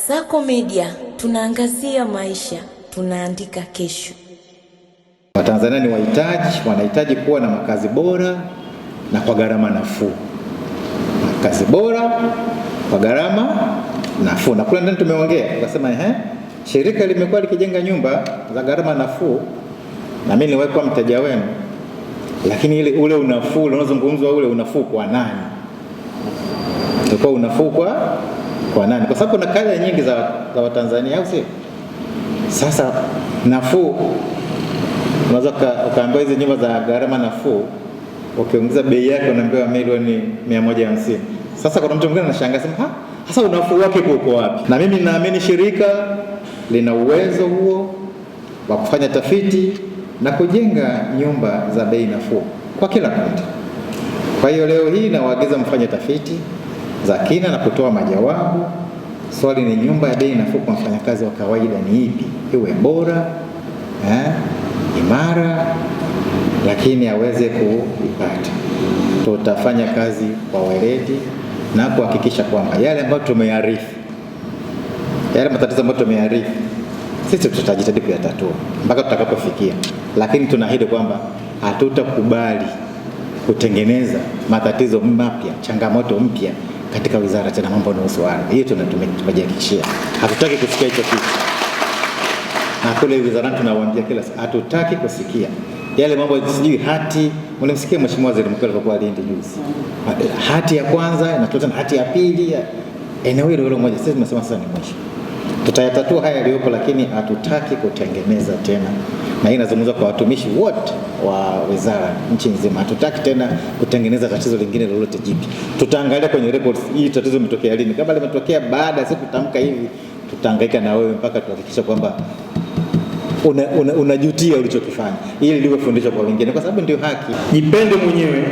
Kasako Media, tunaangazia maisha, tunaandika kesho. Watanzania ni wanahitaji kuwa na makazi bora na kwa gharama nafuu. Makazi bora kwa gharama nafuu. Na kule ndani tumeongea, tukasema shirika limekuwa likijenga nyumba za gharama nafuu na mimi niwekwa mteja wenu. Lakini ule unafuu unazungumzwa, ule unafuu kwa nani? Tulikuwa unafuu kwa nani? Kwa sababu kuna kaya nyingi za Watanzania, au sio? Sasa nafuu, unaweza ukaambiwa hizi nyumba za gharama nafuu, ukiongeza bei yake unaambiwa milioni 150. Sasa kuna mtu mwingine anashangaa sema, sasa unafuu wake uko wapi? Na mimi ninaamini shirika lina uwezo huo wa kufanya tafiti na kujenga nyumba za bei nafuu kwa kila kundi. Kwa hiyo leo hii nawaagiza mfanye tafiti za kina na kutoa majawabu. Swali ni nyumba ya bei nafuu kwa mfanyakazi wa kawaida ni ipi? Iwe bora, imara, lakini aweze kuipata. Tutafanya kazi kwa weledi na kuhakikisha kwamba yale ambayo tumearifu, yale matatizo ambayo tumearifu, sisi tutajitahidi kuyatatua mpaka tutakapofikia. Lakini tunaahidi kwamba hatutakubali kutengeneza matatizo mapya, changamoto mpya katika wizara tena mambo yanayohusu ardhi. Hiyo tumejihakikishia. Hatutaki kusikia hicho kitu. Na kule wizarani tunawaambia kila siku, hatutaki kusikia yale mambo sijui hati. Mlimsikia Mheshimiwa Waziri Mkuu alipokuwa Lindi juzi. Hati ya kwanza inatoka na hati ya pili ya eneo hilo moja. Sisi tumesema sasa ni mwisho. Tutayatatua haya yaliyopo, lakini hatutaki kutengeneza tena. Na hii inazungumza kwa watumishi wote wa wizara nchi nzima. Hatutaki tena kutengeneza tatizo lingine lolote jipya. Tutaangalia kwenye reports hii tatizo limetokea lini. Kama limetokea baada ya siku kutamka hivi, tutahangaika na wewe mpaka tuhakikisha kwamba unajutia ulichokifanya, ili liwe fundisho kwa wengine, kwa sababu ndio haki. Jipende mwenyewe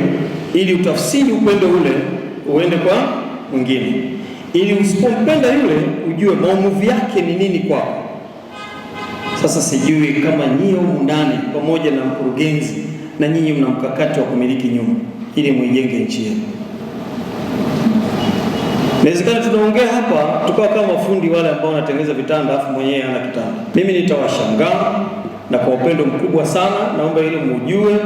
ili utafsiri upendo ule uende kwa mwingine. Ili usipompenda yule ujue maumivu yake ni nini kwako. Sasa sijui kama nyinyi humu ndani pamoja na mkurugenzi na nyinyi mna mkakati wa kumiliki nyumba ili muijenge nchi yenu. Inawezekana tunaongea hapa tukawa kama fundi wale ambao wanatengeneza vitanda afu mwenyewe hana kitanda. Mimi nitawashangaa, na kwa upendo mkubwa sana naomba ile mujue,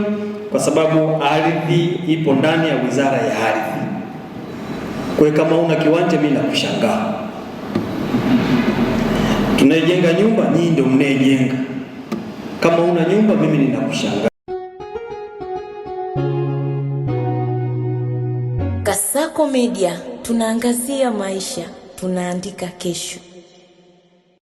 kwa sababu ardhi ipo ndani ya Wizara ya Ardhi. Kwa kama una kiwanja mimi nakushangaa. Tunajenga nyumba, nyinyi ndio mnayejenga. Kama una nyumba mimi ninakushangaa. Kasako Media, tunaangazia maisha, tunaandika kesho.